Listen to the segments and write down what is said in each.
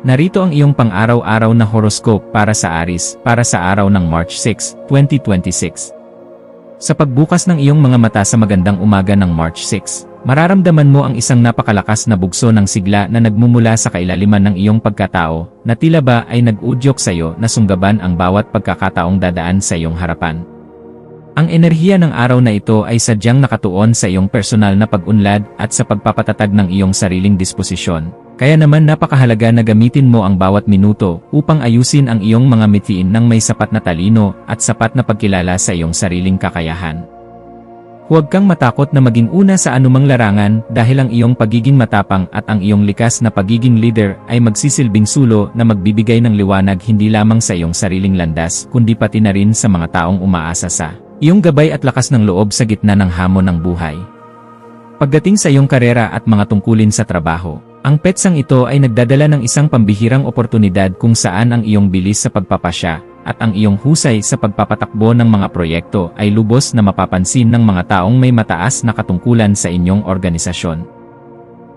Narito ang iyong pang-araw-araw na horoscope para sa Aries, para sa araw ng March 6, 2026. Sa pagbukas ng iyong mga mata sa magandang umaga ng March 6, mararamdaman mo ang isang napakalakas na bugso ng sigla na nagmumula sa kailaliman ng iyong pagkatao, na tila ba ay nag-udyok sa iyo na sunggaban ang bawat pagkakataong dadaan sa iyong harapan. Ang enerhiya ng araw na ito ay sadyang nakatuon sa iyong personal na pag-unlad at sa pagpapatatag ng iyong sariling disposisyon. Kaya naman napakahalaga na gamitin mo ang bawat minuto upang ayusin ang iyong mga mitiin ng may sapat na talino at sapat na pagkilala sa iyong sariling kakayahan. Huwag kang matakot na maging una sa anumang larangan dahil ang iyong pagiging matapang at ang iyong likas na pagiging leader ay magsisilbing sulo na magbibigay ng liwanag hindi lamang sa iyong sariling landas kundi pati na rin sa mga taong umaasa sa iyong gabay at lakas ng loob sa gitna ng hamon ng buhay. Pagdating sa iyong karera at mga tungkulin sa trabaho, ang petsang ito ay nagdadala ng isang pambihirang oportunidad kung saan ang iyong bilis sa pagpapasya at ang iyong husay sa pagpapatakbo ng mga proyekto ay lubos na mapapansin ng mga taong may mataas na katungkulan sa inyong organisasyon.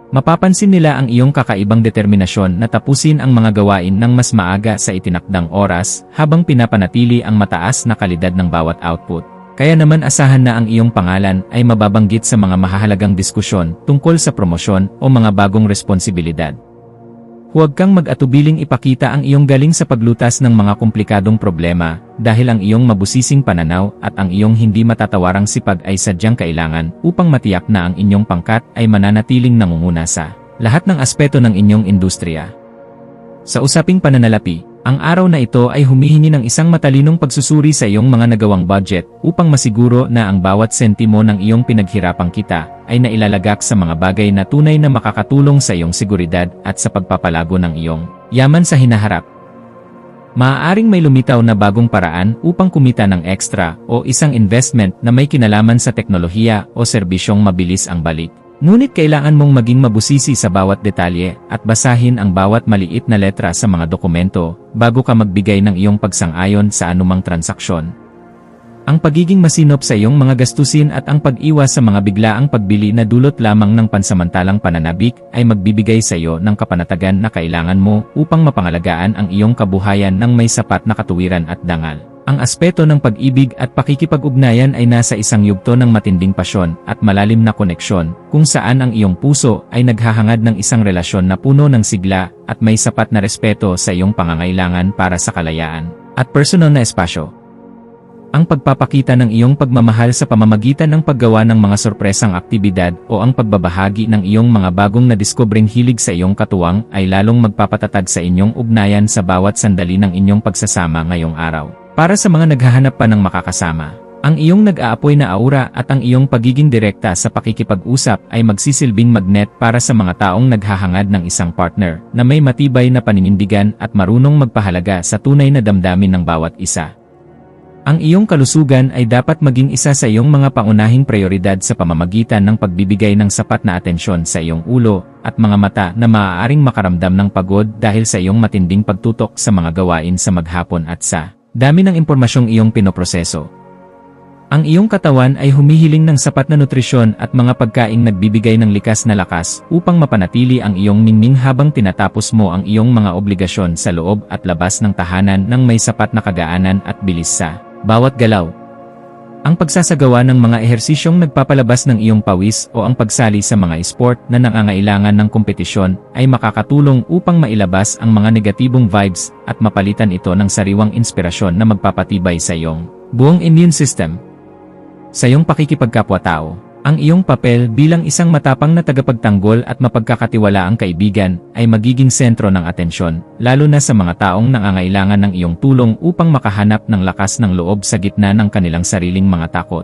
Mapapansin nila ang iyong kakaibang determinasyon na tapusin ang mga gawain ng mas maaga sa itinakdang oras habang pinapanatili ang mataas na kalidad ng bawat output. Kaya naman asahan na ang iyong pangalan ay mababanggit sa mga mahahalagang diskusyon tungkol sa promosyon o mga bagong responsibilidad. Huwag kang mag-atubiling ipakita ang iyong galing sa paglutas ng mga komplikadong problema dahil ang iyong mabusising pananaw at ang iyong hindi matatawarang sipag ay sadyang kailangan upang matiyak na ang inyong pangkat ay mananatiling nangunguna sa lahat ng aspeto ng inyong industriya. Sa usaping pananalapi, ang araw na ito ay humihingi ng isang matalinong pagsusuri sa iyong mga nagawang budget upang masiguro na ang bawat sentimo ng iyong pinaghirapang kita ay nailalagak sa mga bagay na tunay na makakatulong sa iyong seguridad at sa pagpapalago ng iyong yaman sa hinaharap. Maaaring may lumitaw na bagong paraan upang kumita ng extra o isang investment na may kinalaman sa teknolohiya o serbisyong mabilis ang balik. Ngunit kailangan mong maging mabusisi sa bawat detalye at basahin ang bawat maliit na letra sa mga dokumento bago ka magbigay ng iyong pagsang-ayon sa anumang transaksyon. Ang pagiging masinop sa iyong mga gastusin at ang pag-iwas sa mga biglaang pagbili na dulot lamang ng pansamantalang pananabik ay magbibigay sa iyo ng kapanatagan na kailangan mo upang mapangalagaan ang iyong kabuhayan ng may sapat na katuwiran at dangal. Ang aspeto ng pag-ibig at pakikipag-ugnayan ay nasa isang yugto ng matinding pasyon at malalim na koneksyon, kung saan ang iyong puso ay naghahangad ng isang relasyon na puno ng sigla at may sapat na respeto sa iyong pangangailangan para sa kalayaan at personal na espasyo. Ang pagpapakita ng iyong pagmamahal sa pamamagitan ng paggawa ng mga sorpresang aktibidad o ang pagbabahagi ng iyong mga bagong nadiskobring hilig sa iyong katuwang ay lalong magpapatatag sa inyong ugnayan sa bawat sandali ng inyong pagsasama ngayong araw. Para sa mga naghahanap pa ng makakasama, ang iyong nag-aapoy na aura at ang iyong pagiging direkta sa pakikipag-usap ay magsisilbing magnet para sa mga taong naghahangad ng isang partner na may matibay na paninindigan at marunong magpahalaga sa tunay na damdamin ng bawat isa. Ang iyong kalusugan ay dapat maging isa sa iyong mga pangunahing prioridad sa pamamagitan ng pagbibigay ng sapat na atensyon sa iyong ulo at mga mata na maaaring makaramdam ng pagod dahil sa iyong matinding pagtutok sa mga gawain sa maghapon at sa dami ng impormasyong iyong pinoproseso. Ang iyong katawan ay humihiling ng sapat na nutrisyon at mga pagkaing nagbibigay ng likas na lakas upang mapanatili ang iyong ningning habang tinatapos mo ang iyong mga obligasyon sa loob at labas ng tahanan ng may sapat na kagaanan at bilis sa bawat galaw. Ang pagsasagawa ng mga ehersisyong nagpapalabas ng iyong pawis o ang pagsali sa mga sport na nangangailangan ng kompetisyon ay makakatulong upang mailabas ang mga negatibong vibes at mapalitan ito ng sariwang inspirasyon na magpapatibay sa iyong buong immune system. Sa iyong pakikipagkapwa-tao, ang iyong papel bilang isang matapang na tagapagtanggol at mapagkakatiwalaang kaibigan ay magiging sentro ng atensyon, lalo na sa mga taong nangangailangan ng iyong tulong upang makahanap ng lakas ng loob sa gitna ng kanilang sariling mga takot.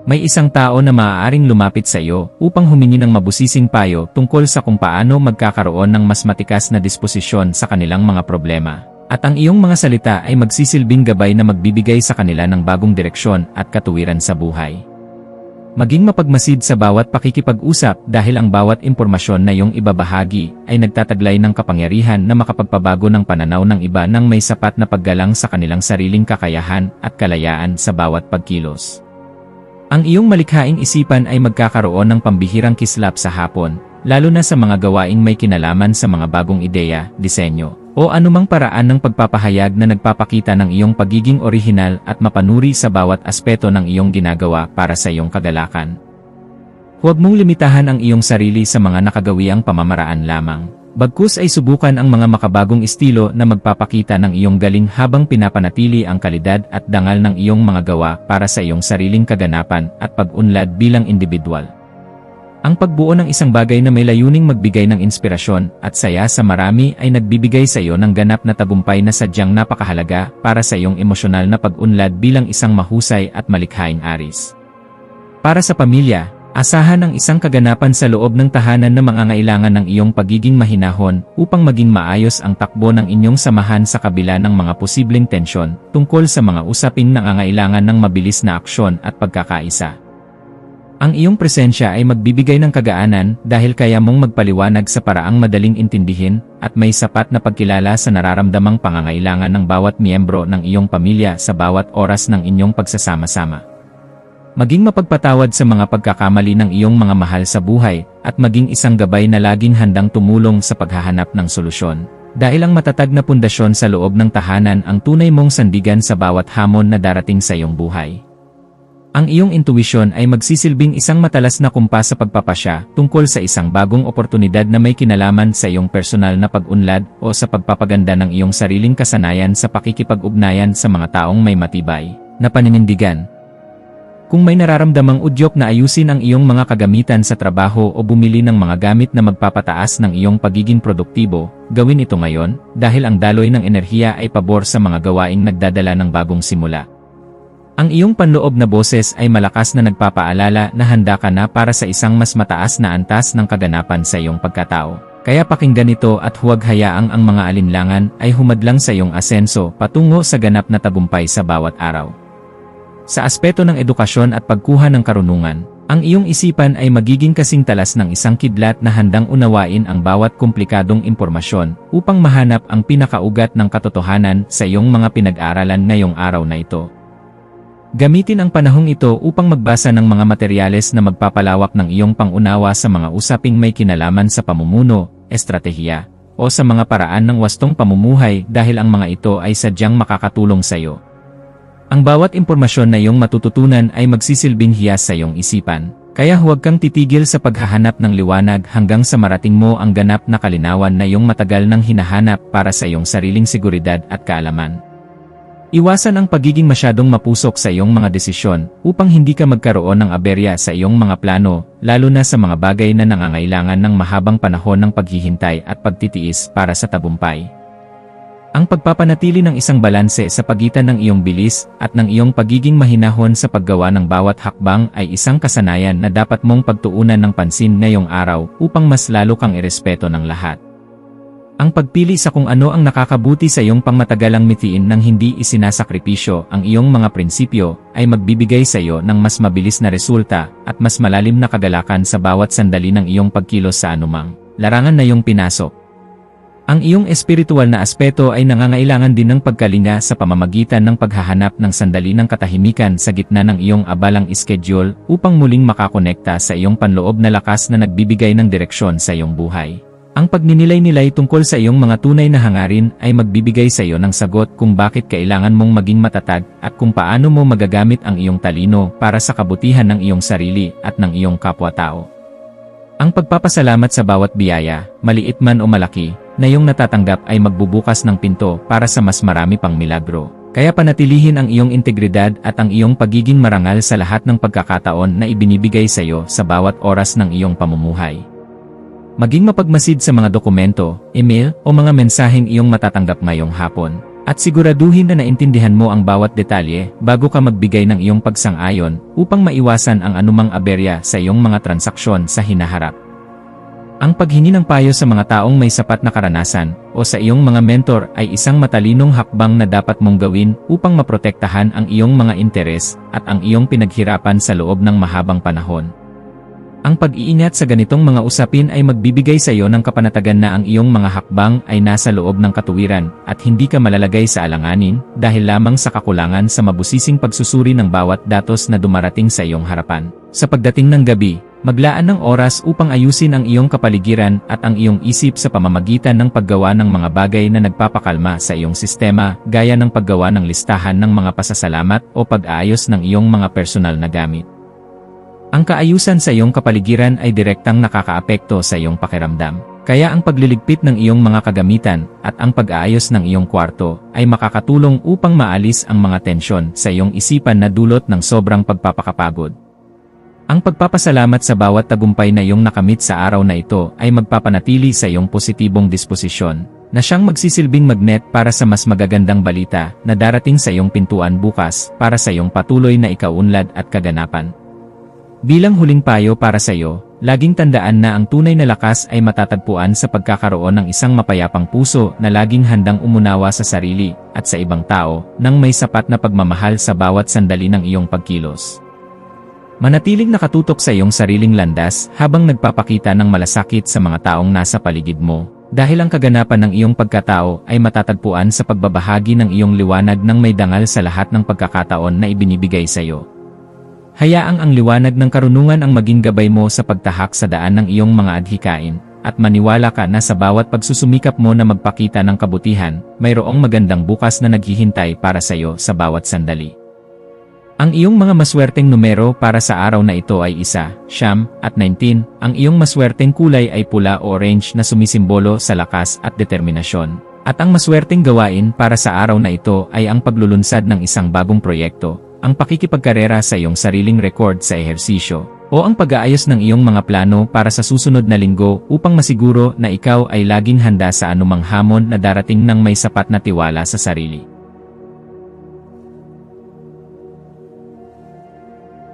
May isang tao na maaaring lumapit sa iyo upang humingi ng mabusising payo tungkol sa kung paano magkakaroon ng mas matikas na disposisyon sa kanilang mga problema. At ang iyong mga salita ay magsisilbing gabay na magbibigay sa kanila ng bagong direksyon at katuwiran sa buhay. Maging mapagmasid sa bawat pakikipag-usap dahil ang bawat impormasyon na iyong ibabahagi ay nagtataglay ng kapangyarihan na makapagpabago ng pananaw ng iba nang may sapat na paggalang sa kanilang sariling kakayahan at kalayaan sa bawat pagkilos. Ang iyong malikhaing isipan ay magkakaroon ng pambihirang kislap sa hapon, lalo na sa mga gawaing may kinalaman sa mga bagong ideya, disenyo, o anumang paraan ng pagpapahayag na nagpapakita ng iyong pagiging orihinal at mapanuri sa bawat aspeto ng iyong ginagawa para sa iyong kagalakan. Huwag mong limitahan ang iyong sarili sa mga nakagawiang pamamaraan lamang. Bagkus ay subukan ang mga makabagong estilo na magpapakita ng iyong galing habang pinapanatili ang kalidad at dangal ng iyong mga gawa para sa iyong sariling kaganapan at pag-unlad bilang individual. Ang pagbuo ng isang bagay na may layuning magbigay ng inspirasyon at saya sa marami ay nagbibigay sa iyo ng ganap na tagumpay na sadyang napakahalaga para sa iyong emosyonal na pag-unlad bilang isang mahusay at malikhaing aris. Para sa pamilya, asahan ang isang kaganapan sa loob ng tahanan na mangangailangan ng iyong pagiging mahinahon upang maging maayos ang takbo ng inyong samahan sa kabila ng mga posibleng tensyon tungkol sa mga usaping nangangailangan ng mabilis na aksyon at pagkakaisa. Ang iyong presensya ay magbibigay ng kagaanan dahil kaya mong magpaliwanag sa paraang madaling intindihin at may sapat na pagkilala sa nararamdamang pangangailangan ng bawat miyembro ng iyong pamilya sa bawat oras ng inyong pagsasama-sama. Maging mapagpatawad sa mga pagkakamali ng iyong mga mahal sa buhay, at maging isang gabay na laging handang tumulong sa paghahanap ng solusyon. Dahil ang matatag na pundasyon sa loob ng tahanan ang tunay mong sandigan sa bawat hamon na darating sa iyong buhay. Ang iyong intuwisyon ay magsisilbing isang matalas na kumpas sa pagpapasya tungkol sa isang bagong oportunidad na may kinalaman sa iyong personal na pag-unlad o sa pagpapaganda ng iyong sariling kasanayan sa pakikipag-ugnayan sa mga taong may matibay na paninindigan. Kung may nararamdamang udyok na ayusin ang iyong mga kagamitan sa trabaho o bumili ng mga gamit na magpapataas ng iyong pagiging produktibo, gawin ito ngayon, dahil ang daloy ng enerhiya ay pabor sa mga gawaing nagdadala ng bagong simula. Ang iyong panloob na boses ay malakas na nagpapaalala na handa ka na para sa isang mas mataas na antas ng kaganapan sa iyong pagkatao. Kaya pakinggan ito at huwag hayaang ang mga alinlangan ay humadlang sa iyong asenso patungo sa ganap na tagumpay sa bawat araw. Sa aspeto ng edukasyon at pagkuha ng karunungan, ang iyong isipan ay magiging kasing talas ng isang kidlat na handang unawain ang bawat komplikadong impormasyon upang mahanap ang pinakaugat ng katotohanan sa iyong mga pinag-aralan ngayong araw na ito. Gamitin ang panahong ito upang magbasa ng mga materyales na magpapalawak ng iyong pangunawa sa mga usaping may kinalaman sa pamumuno, estratehiya, o sa mga paraan ng wastong pamumuhay dahil ang mga ito ay sadyang makakatulong sa iyo. Ang bawat impormasyon na iyong matututunan ay magsisilbing hiyas sa iyong isipan, kaya huwag kang titigil sa paghahanap ng liwanag hanggang sa marating mo ang ganap na kalinawan na iyong matagal nang hinahanap para sa iyong sariling seguridad at kaalaman. Iwasan ang pagiging masyadong mapusok sa iyong mga desisyon upang hindi ka magkaroon ng aberya sa iyong mga plano, lalo na sa mga bagay na nangangailangan ng mahabang panahon ng paghihintay at pagtitiis para sa tagumpay. Ang pagpapanatili ng isang balanse sa pagitan ng iyong bilis at ng iyong pagiging mahinahon sa paggawa ng bawat hakbang ay isang kasanayan na dapat mong pagtuunan ng pansin ngayong araw upang mas lalo kang irespeto ng lahat. Ang pagpili sa kung ano ang nakakabuti sa iyong pangmatagalang mitiin nang hindi isinasakripisyo ang iyong mga prinsipyo ay magbibigay sa iyo ng mas mabilis na resulta at mas malalim na kagalakan sa bawat sandali ng iyong pagkilos sa anumang larangan na iyong pinasok. Ang iyong espiritual na aspeto ay nangangailangan din ng pagkalinga sa pamamagitan ng paghahanap ng sandali ng katahimikan sa gitna ng iyong abalang schedule upang muling makakonekta sa iyong panloob na lakas na nagbibigay ng direksyon sa iyong buhay. Ang pagninilay-nilay tungkol sa iyong mga tunay na hangarin ay magbibigay sa iyo ng sagot kung bakit kailangan mong maging matatag at kung paano mo magagamit ang iyong talino para sa kabutihan ng iyong sarili at ng iyong kapwa-tao. Ang pagpapasalamat sa bawat biyaya, maliit man o malaki, na iyong natatanggap ay magbubukas ng pinto para sa mas marami pang milagro. Kaya panatilihin ang iyong integridad at ang iyong pagiging marangal sa lahat ng pagkakataon na ibinibigay sa iyo sa bawat oras ng iyong pamumuhay. Maging mapagmasid sa mga dokumento, email, o mga mensaheng iyong matatanggap ngayong hapon. At siguraduhin na naintindihan mo ang bawat detalye bago ka magbigay ng iyong pagsang-ayon upang maiwasan ang anumang aberya sa iyong mga transaksyon sa hinaharap. Ang paghingi ng payo sa mga taong may sapat na karanasan o sa iyong mga mentor ay isang matalinong hakbang na dapat mong gawin upang maprotektahan ang iyong mga interes at ang iyong pinaghirapan sa loob ng mahabang panahon. Ang pag-iingat sa ganitong mga usapin ay magbibigay sa iyo ng kapanatagan na ang iyong mga hakbang ay nasa loob ng katuwiran at hindi ka malalagay sa alanganin dahil lamang sa kakulangan sa mabusising pagsusuri ng bawat datos na dumarating sa iyong harapan. Sa pagdating ng gabi, Maglaan ng oras upang ayusin ang iyong kapaligiran at ang iyong isip sa pamamagitan ng paggawa ng mga bagay na nagpapakalma sa iyong sistema, gaya ng paggawa ng listahan ng mga pasasalamat o pag-aayos ng iyong mga personal na gamit. Ang kaayusan sa iyong kapaligiran ay direktang nakakaapekto sa iyong pakiramdam. Kaya ang pagliligpit ng iyong mga kagamitan at ang pag-aayos ng iyong kwarto ay makakatulong upang maalis ang mga tensyon sa iyong isipan na dulot ng sobrang pagpapakapagod. Ang pagpapasalamat sa bawat tagumpay na iyong nakamit sa araw na ito ay magpapanatili sa iyong positibong disposisyon, na siyang magsisilbing magnet para sa mas magagandang balita na darating sa iyong pintuan bukas para sa iyong patuloy na ikaunlad at kaganapan. Bilang huling payo para sa iyo, laging tandaan na ang tunay na lakas ay matatagpuan sa pagkakaroon ng isang mapayapang puso na laging handang umunawa sa sarili at sa ibang tao nang may sapat na pagmamahal sa bawat sandali ng iyong pagkilos. Manatiling nakatutok sa iyong sariling landas habang nagpapakita ng malasakit sa mga taong nasa paligid mo, dahil ang kaganapan ng iyong pagkatao ay matatagpuan sa pagbabahagi ng iyong liwanag ng may dangal sa lahat ng pagkakataon na ibinibigay sa iyo. Hayaang ang liwanag ng karunungan ang maging gabay mo sa pagtahak sa daan ng iyong mga adhikain, at maniwala ka na sa bawat pagsusumikap mo na magpakita ng kabutihan, mayroong magandang bukas na naghihintay para sa iyo sa bawat sandali. Ang iyong mga maswerteng numero para sa araw na ito ay 1, 9, at 19. Ang iyong maswerteng kulay ay pula o orange na sumisimbolo sa lakas at determinasyon. At ang maswerteng gawain para sa araw na ito ay ang paglulunsad ng isang bagong proyekto, ang pakikipagkarera sa iyong sariling record sa ehersisyo, o ang pag-aayos ng iyong mga plano para sa susunod na linggo upang masiguro na ikaw ay laging handa sa anumang hamon na darating ng may sapat na tiwala sa sarili.